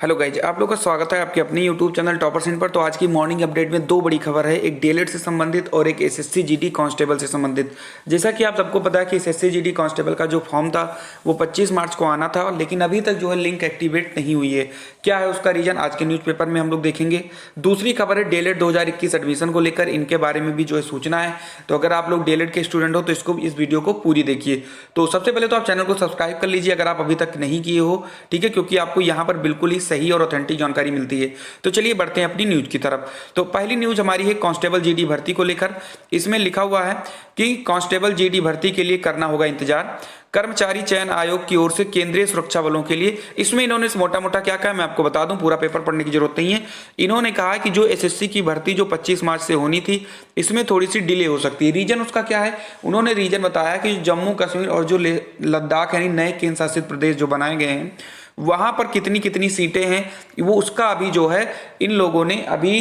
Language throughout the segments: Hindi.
हेलो गाइज, आप लोगों का स्वागत है आपके अपने यूट्यूब चैनल टॉपर्स इन पर। तो आज की मॉर्निंग अपडेट में दो बड़ी खबर है, एक डीएलएड से संबंधित और एक एसएससी जीडी कांस्टेबल से संबंधित। जैसा कि आप सबको पता है कि एसएससी जीडी कांस्टेबल का जो फॉर्म था वो 25 मार्च को आना था, लेकिन अभी तक जो है लिंक एक्टिवेट नहीं हुई है। क्या है उसका रीजन, आज के न्यूज़पेपर में हम लोग देखेंगे। दूसरी खबर है डीएलएड 2021 एडमिशन को लेकर, इनके बारे में भी जो है सूचना है। तो अगर आप लोग डीएलएड के स्टूडेंट हो तो इस वीडियो को पूरी देखिए। तो सबसे पहले तो आप चैनल को सब्सक्राइब कर लीजिए अगर आप अभी तक नहीं किए हो, ठीक है, क्योंकि आपको यहाँ पर बिल्कुल ही सही और ऑथेंटिक जानकारी मिलती है। तो चलिए बढ़ते हैं अपनी न्यूज की तरफ। तो पहली न्यूज हमारी है कांस्टेबल जीडी भर्ती को लेकर। इसमें लिखा हुआ है कि कांस्टेबल जीडी भर्ती के लिए करना होगा इंतजार, कर्मचारी चयन आयोग की ओर से केंद्रीय सुरक्षा बलों के लिए। इसमें इन्होंने मोटा मोटा क्या कहा मैं आपको बता दूं, पूरा पेपर पढ़ने की जरूरत नहीं है। इन्होंने कहा कि जो एसएससी की भर्ती जो 25 मार्च से होनी थी, इसमें थोड़ी सी डिले हो सकती है। रीजन उसका क्या है, उन्होंने रीजन बताया कि जम्मू कश्मीर और जो लद्दाख यानी नए केंद्र शासित प्रदेश जो बनाए गए हैं, वहां पर कितनी कितनी सीटें हैं वो उसका अभी जो है इन लोगों ने अभी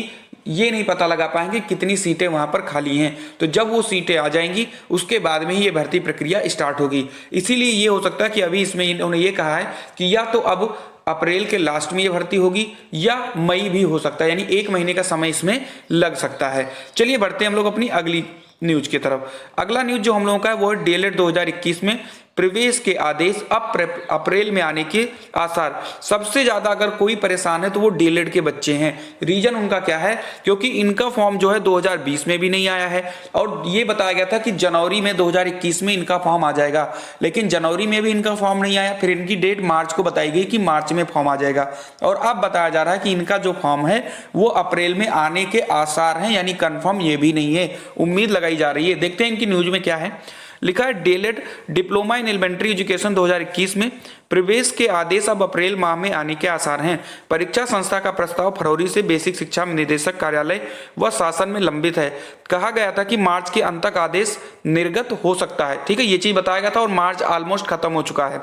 ये नहीं पता लगा पाएंगे कितनी सीटें वहां पर खाली हैं। तो जब वो सीटें आ जाएंगी उसके बाद में ही ये भर्ती प्रक्रिया स्टार्ट होगी। इसीलिए ये हो सकता है कि अभी इसमें इन्होंने ये कहा है कि या तो अब अप्रैल के लास्ट में ये भर्ती होगी या मई भी हो सकता है, यानी 1 महीने का समय इसमें लग सकता है। चलिए बढ़ते हैं हम लोग अपनी अगली न्यूज की तरफ। अगला न्यूज जो हम लोगों का है वो है डीएलएड 2021 में प्रवेश के आदेश अब अप्रैल में आने के आसार। सबसे ज्यादा अगर कोई परेशान है तो वो डीएलएड के बच्चे हैं। रीजन उनका क्या है, क्योंकि इनका फॉर्म जो है 2020 में भी नहीं आया है और ये बताया गया था कि जनवरी में 2021 में इनका फॉर्म आ जाएगा, लेकिन जनवरी में भी इनका फॉर्म नहीं आया। फिर इनकी डेट मार्च को बताई गई कि मार्च में फॉर्म आ जाएगा, और अब बताया जा रहा है कि इनका जो फॉर्म है वो अप्रैल में आने के आसार हैं, यानी कंफर्म ये भी नहीं है, उम्मीद लगाई जा रही है। देखते हैं इनकी न्यूज में क्या है। लिखा है DElEd diploma in elementary education 2021 में प्रवेश के आदेश अब अप्रैल माह में आने के आसार हैं। परीक्षा संस्था का प्रस्ताव फरवरी से बेसिक शिक्षा निदेशक कार्यालय व शासन में लंबित है। कहा गया था कि मार्च के अंत तक आदेश निर्गत हो सकता है, ठीक है, ये चीज बताया गया था और मार्च ऑलमोस्ट खत्म हो चुका है।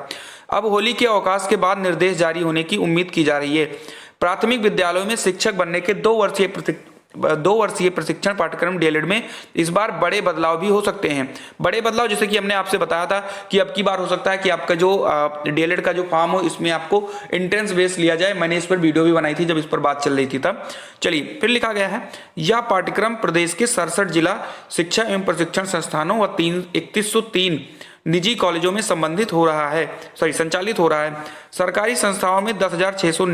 अब होली के अवकाश के बाद निर्देश जारी होने की उम्मीद की जा रही है। प्राथमिक विद्यालयों में शिक्षक बनने के 2 वर्षीय प्रशिक्षण पाठ्यक्रम डीएलएड में इस बार बड़े बदलाव भी हो सकते हैं। बड़े बदलाव जैसे कि हमने आपसे बताया था कि अब की बार हो सकता है कि आपका जो डीएलएड का जो फॉर्म हो इसमें आपको एंट्रेंस बेस लिया जाए। मैंने इस पर वीडियो भी बनाई थी जब इस पर बात चल रही थी तब। चलिए फिर लिखा गया है यह पाठ्यक्रम प्रदेश के 67 जिला शिक्षा एवं प्रशिक्षण संस्थानों व 3103 निजी कॉलेजों में संचालित हो रहा है। सरकारी संस्थाओं में 10,600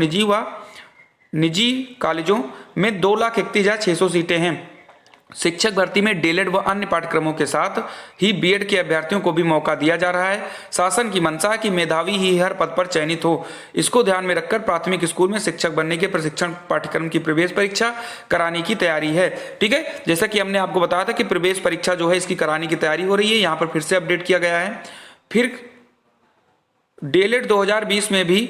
निजी कॉलेजों में 2,31,600 सीटें हैं। शिक्षक भर्ती में डीएलएड व अन्य पाठ्यक्रमों के साथ ही बीएड के अभ्यर्थियों को भी मौका दिया जा रहा है। शासन की मंशा है कि मेधावी ही हर पद पर चयनित हो। इसको ध्यान में रखकर प्राथमिक स्कूल में शिक्षक बनने के प्रशिक्षण पाठ्यक्रम की प्रवेश परीक्षा कराने की तैयारी है, ठीक है। जैसा कि हमने आपको बताया था कि प्रवेश परीक्षा जो है इसकी कराने की तैयारी हो रही है, यहाँ पर फिर से अपडेट किया गया है। फिर डीएलएड 2020 में भी,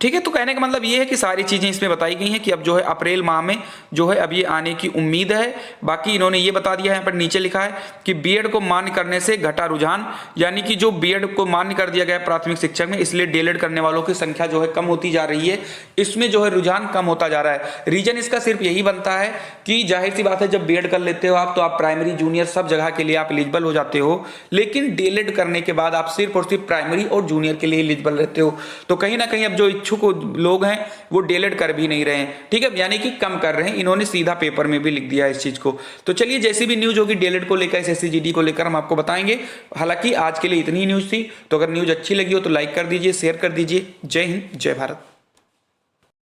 ठीक है, तो कहने का मतलब ये है कि सारी चीजें इसमें बताई गई हैं कि अब जो है अप्रैल माह में जो है अब ये आने की उम्मीद है। बाकी इन्होंने ये बता दिया है, यहाँ पर नीचे लिखा है कि बीएड को मान्य करने से घटा रुझान, यानी कि जो बीएड को मान्य कर दिया गया प्राथमिक शिक्षक में, इसलिए डीएलएड करने वालों की संख्या जो है कम होती जा रही है। इसमें जो है रुझान कम होता जा रहा है। रीजन इसका सिर्फ यही बनता है कि जाहिर सी बात है जब बीएड कर लेते हो आप तो आप प्राइमरी जूनियर सब जगह के लिए आप एलिजिबल हो जाते हो, लेकिन डीएलएड करने के बाद आप सिर्फ और सिर्फ प्राइमरी और जूनियर के लिए एलिजिबल रहते हो। तो कहीं ना कहीं अब जो इच्छुक लोग हैं वो डीएलएड कर भी नहीं रहे हैं, ठीक है, यानी कि कम कर रहे हैं। इन्होंने सीधा पेपर में भी लिख दिया है इस चीज को। तो चलिए जैसी भी न्यूज होगी डीएलएड को लेकर, एसएससी जीडी को लेकर हम आपको बताएंगे। हालांकि आज के लिए इतनी न्यूज थी, तो अगर न्यूज अच्छी लगी हो तो लाइक कर दीजिए, शेयर कर दीजिए। जय हिंद, जय भारत।